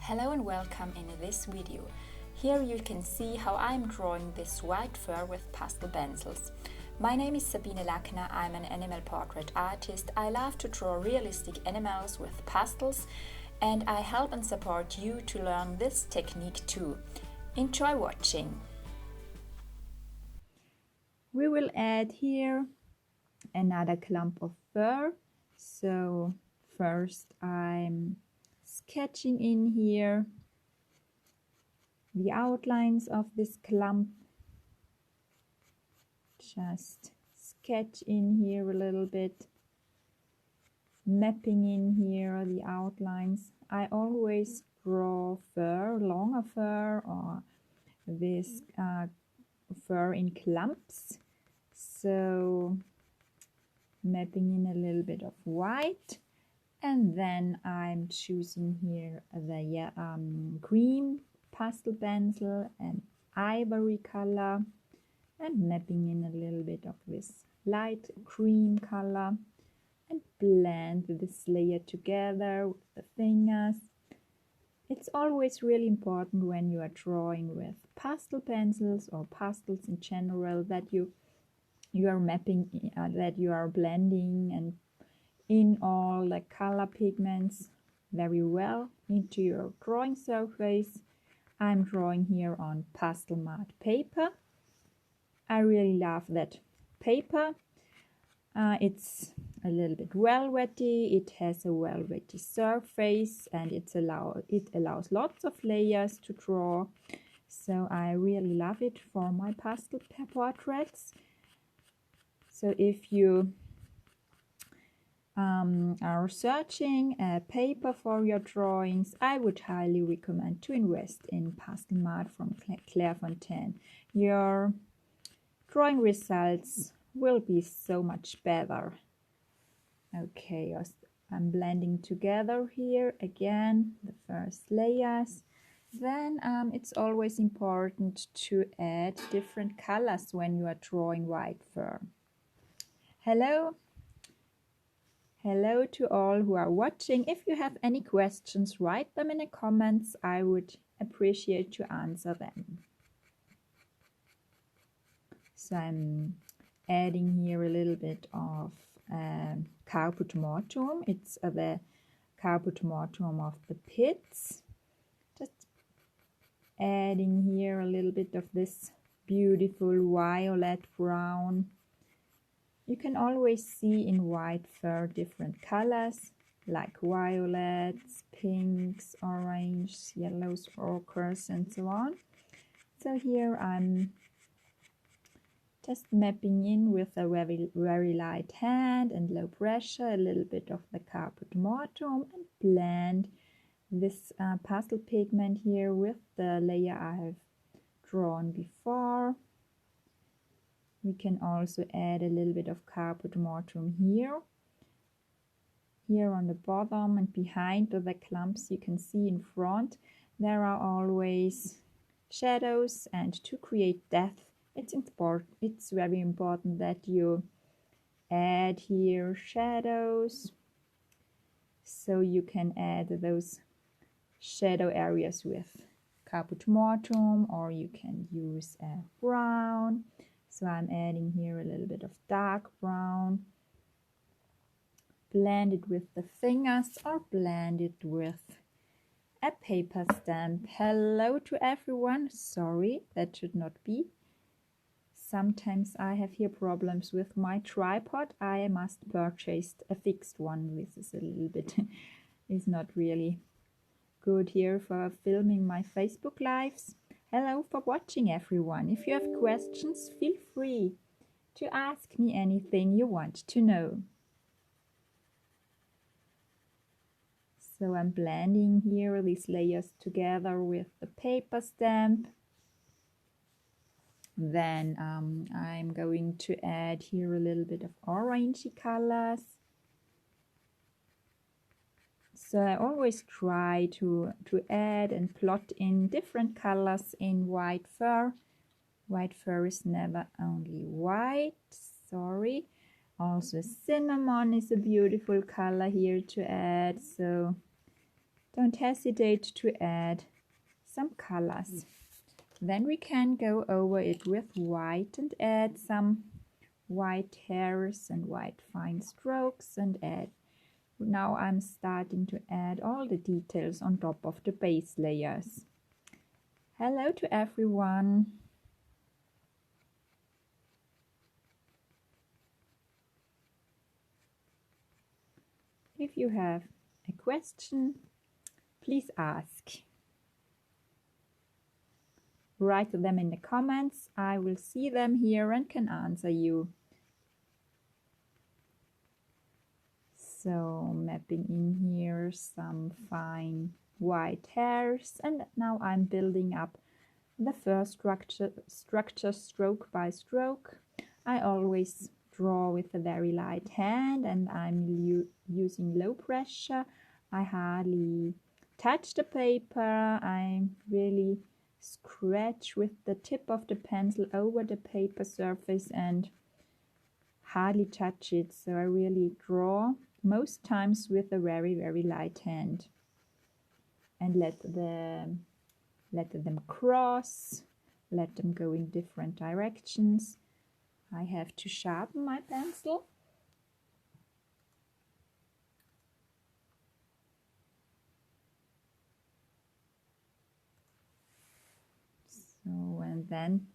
Hello and welcome in this video. Here you can see how I'm drawing this white fur with pastel pencils. My name is Sabine Lackner, I'm an animal portrait artist. I love to draw realistic animals with pastels and I help and support you to learn this technique too. Enjoy watching! We will add here another clump of fur. So first I'm sketching in here the outlines of this clump. Just sketch in here a little bit, mapping in here the outlines. I always draw fur, longer fur, or this fur in clumps. So mapping in a little bit of white, and then I'm choosing here the cream pastel pencil and ivory color and mapping in a little bit of this light cream color and blend this layer together with the fingers. It's always really important when you are drawing with pastel pencils or pastels in general that you are mapping, that you are blending and in all the color pigments very well into your drawing surface. I'm drawing here on pastel matte paper. I really love that paper. It's a little bit velvety, it has a velvety surface and it allows lots of layers to draw. So I really love it for my pastel portraits. So if you are searching a paper for your drawings, I would highly recommend to invest in pastel matte from Clairefontaine. Your drawing results will be so much better. Okay, I'm blending together here again the first layers. Then it's always important to add different colors when you are drawing white fur. Hello to all who are watching. If you have any questions, write them in the comments. I would appreciate to answer them. So I'm adding here a little bit of caput mortuum. It's the caput mortuum of the pits. Just adding here a little bit of this beautiful violet brown. You can always see in white fur different colors like violets, pinks, orange, yellows, ochres and so on. So here I'm just mapping in with a very light hand and low pressure a little bit of the caput mortuum and blend this pastel pigment here with the layer I have drawn before. We can also add a little bit of caput mortuum here on the bottom and behind the clumps. You can see in front there are always shadows, and to create depth it's very important that you add here shadows, so you can add those shadow areas with caput mortuum, or you can use a brown. So I'm adding here a little bit of dark brown, blend it with the fingers or blend it with a paper stamp. Hello to everyone, sorry, that should not be. Sometimes I have here problems with my tripod. I must purchase a fixed one. This is a little bit, is not really good here for filming my Facebook lives. Hello for watching everyone. If you have questions, feel free to ask me anything you want to know. So I'm blending here these layers together with the paper stamp. Then I'm going to add here a little bit of orangey colors. So I always try to add and plot in different colors in white fur. White fur is never only white, sorry. Also cinnamon is a beautiful color here to add. So don't hesitate to add some colors. Then we can go over it with white and add some white hairs and white fine strokes and add. Now I'm starting to add all the details on top of the base layers. Hello to everyone. If you have a question, please ask. Write them in the comments. I will see them here and can answer you. So mapping in here some fine white hairs, and now I'm building up the first structure stroke by stroke. I always draw with a very light hand and I'm using low pressure. I hardly touch the paper. I really scratch with the tip of the pencil over the paper surface and hardly touch it. So I really draw most times with a very, very light hand and let them cross, let them go in different directions. I have to sharpen my pencil. So, and then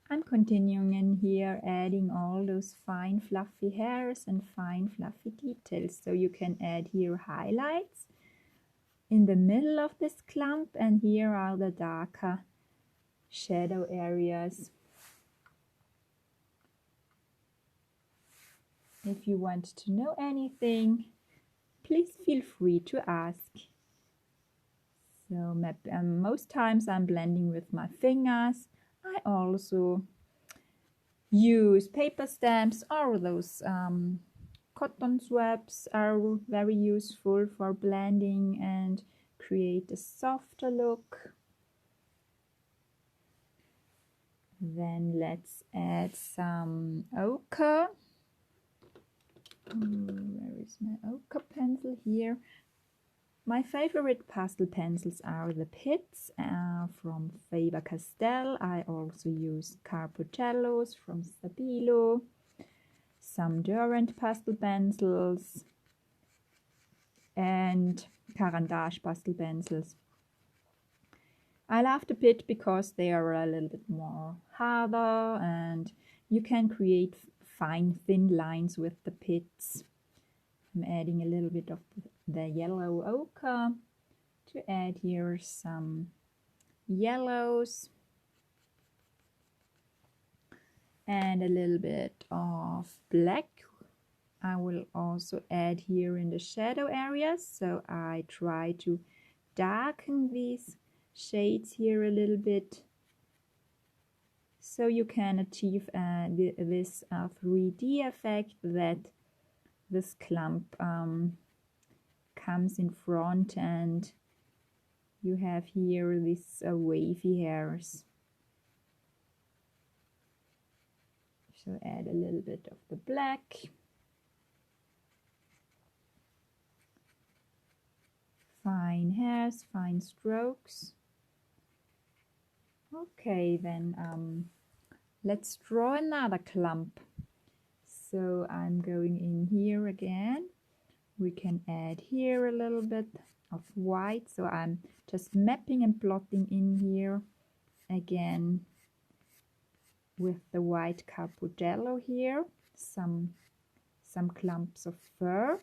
I'm continuing in here, adding all those fine fluffy hairs and fine fluffy details. So you can add here highlights in the middle of this clump, and here are the darker shadow areas. If you want to know anything, please feel free to ask. So most times I'm blending with my fingers. I also use paper stamps, or those cotton swabs are very useful for blending and create a softer look. Then let's add some ochre. Where is my ochre pencil? Here. My favorite pastel pencils are the pits from Faber-Castell. I also use Carpocellos from Stabilo, some Durant pastel pencils, and Caran d'Ache pastel pencils. I love the pit because they are a little bit more harder and you can create fine thin lines with the pits. I'm adding a little bit of the yellow ochre to add here some yellows and a little bit of black. I will also add here in the shadow areas, so I try to darken these shades here a little bit so you can achieve this 3D effect that this clump comes in front and you have here these wavy hairs. So add a little bit of the black. Fine hairs, fine strokes. Okay, then let's draw another clump. So I'm going in here again. We can add here a little bit of white. So I'm just mapping and plotting in here again with the white Carpocello here. Some clumps of fur.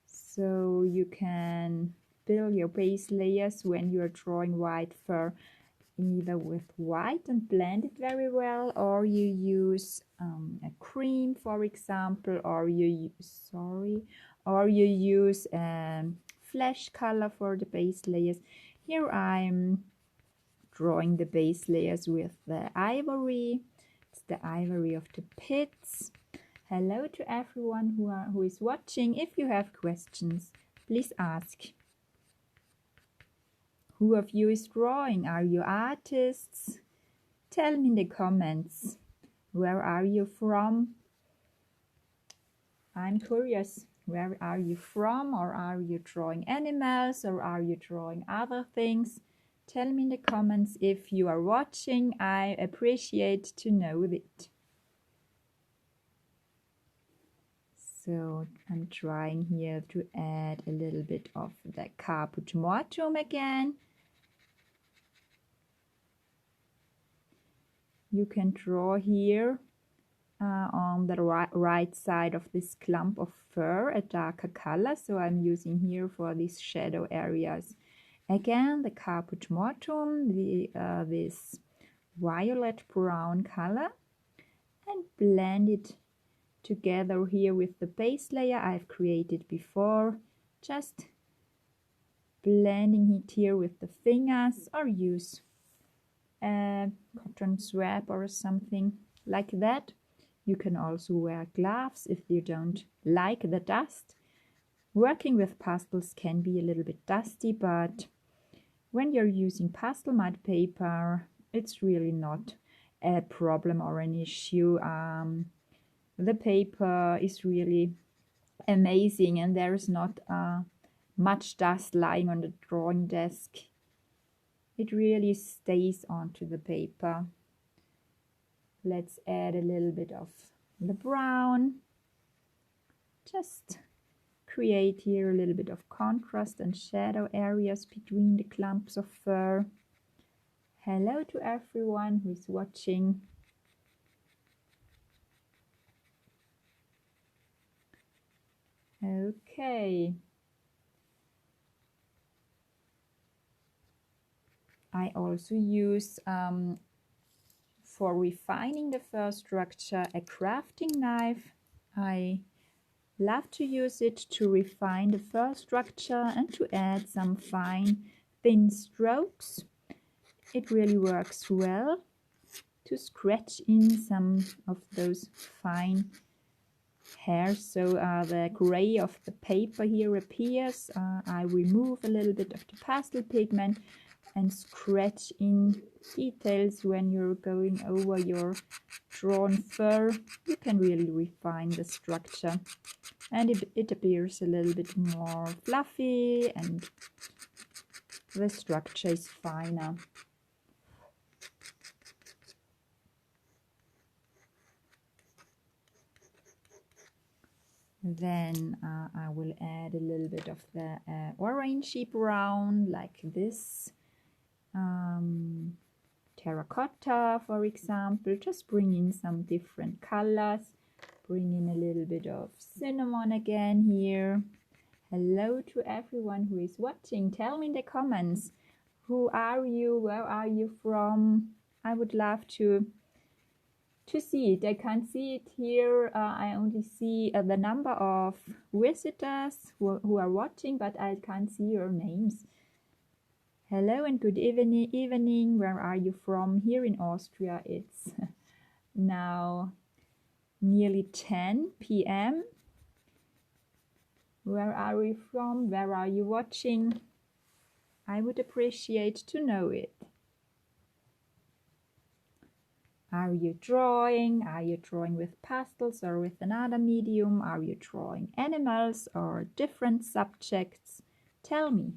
So you can build your base layers when you are drawing white fur either with white and blend it very well, or you use a cream, for example, or you use flesh color for the base layers. Here I'm drawing the base layers with the ivory. It's the ivory of the pits. Hello to everyone who is watching. If you have questions, please ask. Who of you is drawing? Are you artists? Tell me in the comments. Where are you from? I'm curious Where are you from? Or are you drawing animals? Or are you drawing other things? Tell me in the comments if you are watching. I appreciate to know it. So I'm trying here to add a little bit of the caput mortuum again. You can draw here on the right side of this clump of fur a darker color. So I'm using here for these shadow areas. Again, the caput mortuum, this violet brown color, and blend it together here with the base layer I've created before. Just blending it here with the fingers, or use a cotton swab or something like that. You can also wear gloves if you don't like the dust. Working with pastels can be a little bit dusty, but when you're using pastel matte paper, it's really not a problem or an issue. The paper is really amazing, and there is not much dust lying on the drawing desk. It really stays onto the paper. Let's add a little bit of the brown. Just create here a little bit of contrast and shadow areas between the clumps of fur. Hello to everyone who is watching. Okay. I also use for refining the fur structure a crafting knife. I love to use it to refine the fur structure and to add some fine thin strokes. It really works well to scratch in some of those fine hairs, so the gray of the paper here appears. I remove a little bit of the pastel pigment and scratch in details. When you're going over your drawn fur, you can really refine the structure, and it appears a little bit more fluffy and the structure is finer. Then I will add a little bit of the orangey brown, like this. Terracotta, for example. Just bring in some different colors. Bring in a little bit of cinnamon again here. Hello to everyone who is watching. Tell me in the comments, who are you? Where are you from? I would love to see it. I can't see it here. I only see the number of visitors who are watching, but I can't see your names. Hello and good evening. Where are you from? Here in Austria, it's now nearly 10 p.m. Where are we from? Where are you watching? I would appreciate to know it. Are you drawing? Are you drawing with pastels or with another medium? Are you drawing animals or different subjects? Tell me.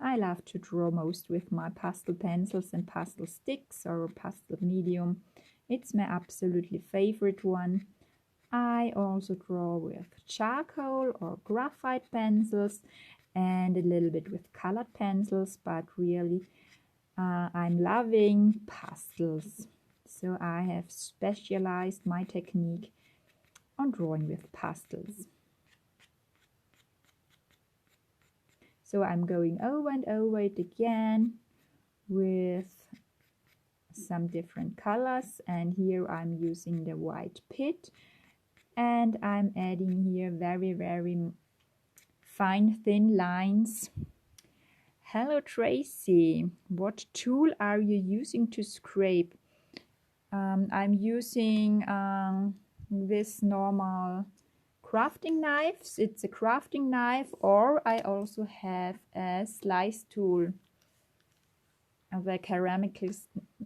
I love to draw most with my pastel pencils and pastel sticks or pastel medium. It's my absolutely favorite one. I also draw with charcoal or graphite pencils and a little bit with colored pencils, but really I'm loving pastels. So I have specialized my technique on drawing with pastels. So I'm going over and over it again with some different colors, and here I'm using the white pit, and I'm adding here very fine thin lines. Hello Tracy, what tool are you using to scrape? I'm using this normal crafting knives. It's a crafting knife, or I also have a slice tool. the ceramic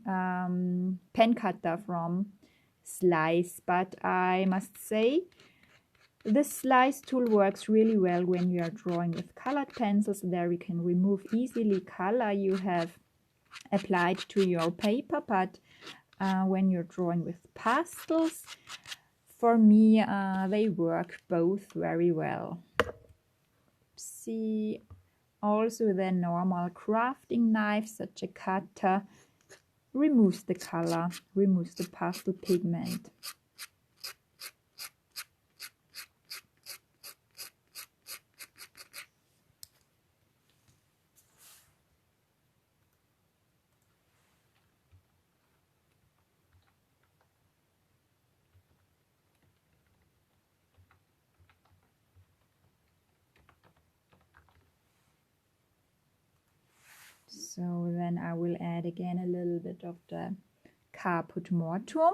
pen cutter from Slice, but I must say the Slice tool works really well when you are drawing with colored pencils. There you can remove easily color you have applied to your paper, but when you're drawing with pastels, for me they work both very well. See, also the normal crafting knife, such a cutter, removes the color, removes the pastel pigment. So then I will add again a little bit of the caput mortuum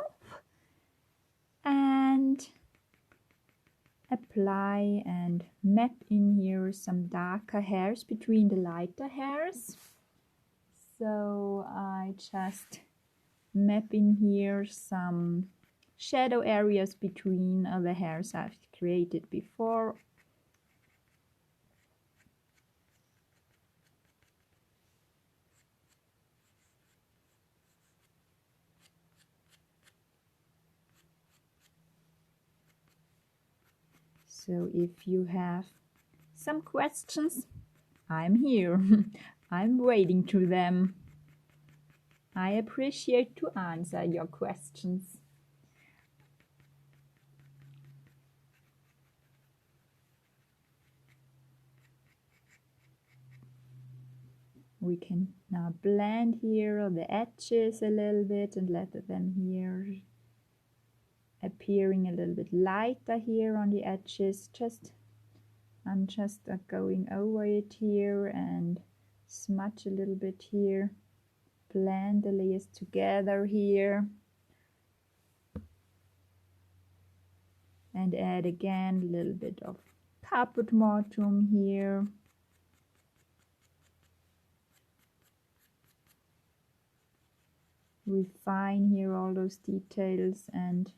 and apply and map in here some darker hairs between the lighter hairs. So I just map in here some shadow areas between the hairs I've created before. So if you have some questions, I'm here. I'm waiting to them. I appreciate to answer your questions. We can now blend here the edges a little bit and let them here appearing a little bit lighter here on the edges. I'm just going over it here and smudge a little bit here. Blend the layers together here. And add again a little bit of caput mortuum here. Refine here all those details, and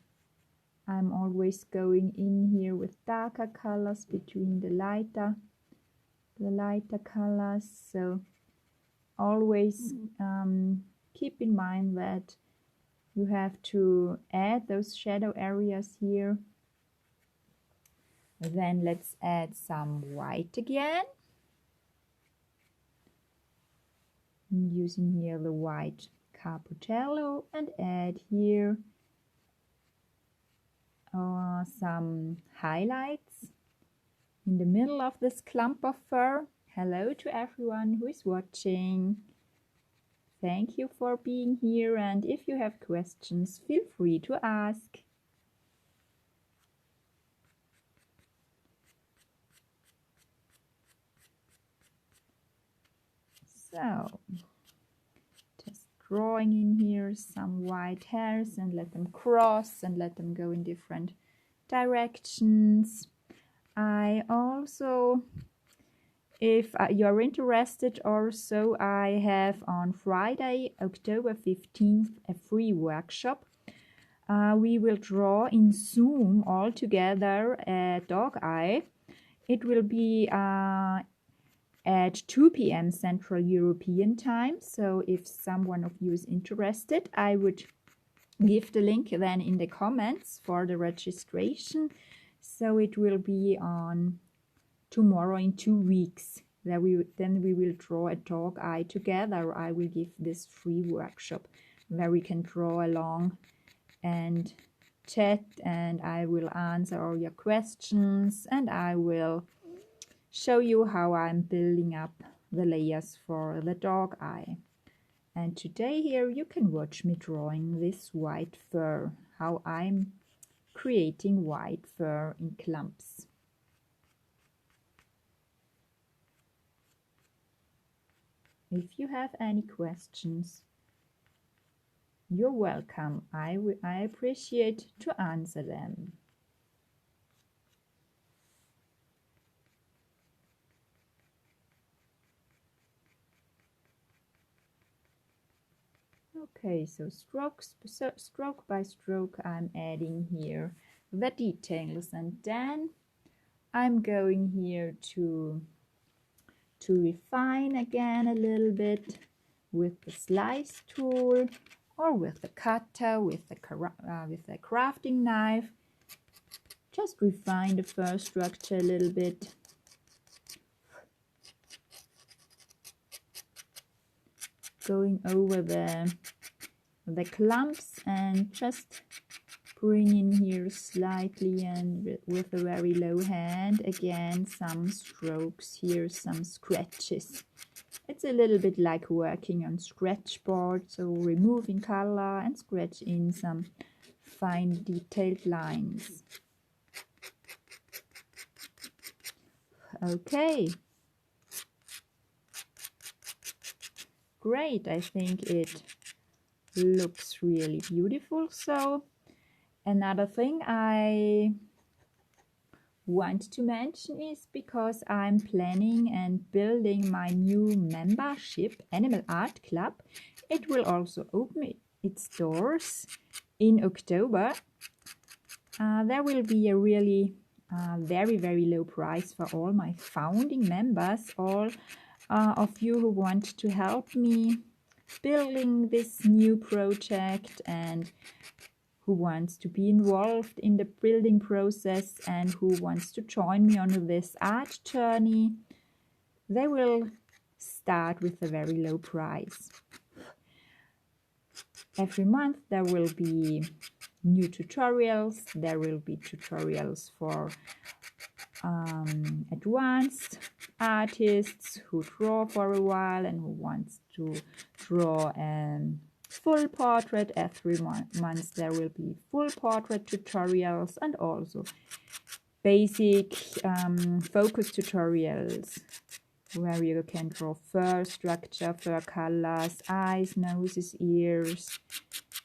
I'm always going in here with darker colors between the lighter colors. So always keep in mind that you have to add those shadow areas here. Then let's add some white again. I'm using here the white Caputello and add here some highlights in the middle of this clump of fur. Hello to everyone who is watching. Thank you for being here, and if you have questions, feel free to ask. So, just drawing in here some white hairs and let them cross and let them go in different directions. I also, if you're interested also, I have on Friday, October 15th, a free workshop. We will draw in Zoom all together a dog eye. It will be at 2 p.m. Central European time. So if someone of you is interested, I would give the link then in the comments for the registration. So it will be on tomorrow in 2 weeks. Then we will draw a dog eye together. I will give this free workshop where we can draw along and chat, and I will answer all your questions, and I will show you how I'm building up the layers for the dog eye. And today here you can watch me drawing this white fur, how I'm creating white fur in clumps. If you have any questions, you're welcome. I appreciate to answer them. Okay, so stroke by stroke I'm adding here the details, and then I'm going here to refine again a little bit with the slice tool or with the cutter, with the crafting knife. Just refine the first structure a little bit. Going over the clumps and just bring in here slightly, and with a very low hand again some strokes here, some scratches. It's a little bit like working on scratch board, so removing color and scratch in some fine detailed lines. Okay, great, I think it looks really beautiful. So another thing I want to mention is, because I'm planning and building my new membership, Animal Art Club, it will also open its doors in October. There will be a really very low price for all my founding members, all of you who want to help me building this new project and who wants to be involved in the building process and who wants to join me on this art journey. They will start with a very low price. Every month there will be new tutorials. There will be tutorials for advanced artists who draw for a while and who wants to draw full portrait. Every month there will be full portrait tutorials and also basic focus tutorials where you can draw fur structure, fur colors, eyes, noses, ears,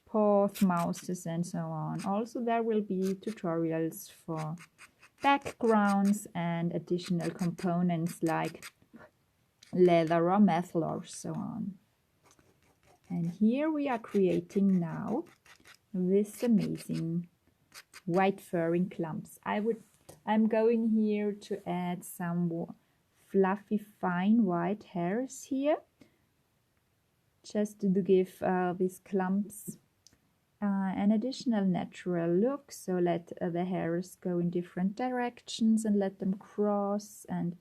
paws, mouths, and so on. Also there will be tutorials for backgrounds and additional components like leather or metal or so on. And here we are creating now this amazing white fur in clumps. I'm going here to add some fluffy fine white hairs here, just to give these clumps an additional natural look. So let the hairs go in different directions and let them cross. And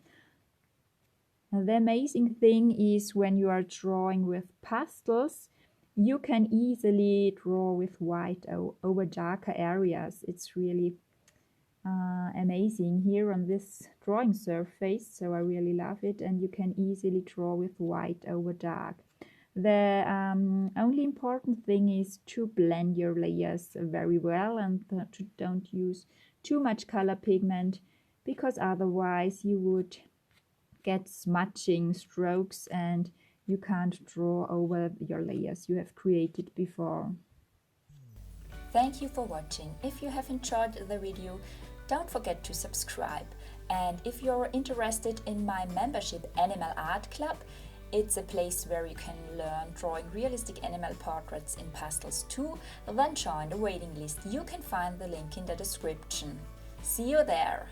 the amazing thing is, when you are drawing with pastels, you can easily draw with white over darker areas. It's really amazing here on this drawing surface, so I really love it, and you can easily draw with white over dark. The only important thing is to blend your layers very well and to don't use too much color pigment, because otherwise you would get smudging strokes and you can't draw over your layers you have created before. Thank you for watching. If you have enjoyed the video, don't forget to subscribe. And if you're interested in my membership Animal Art Club, it's a place where you can learn drawing realistic animal portraits in pastels too. Then join the waiting list. You can find the link in the description. See you there!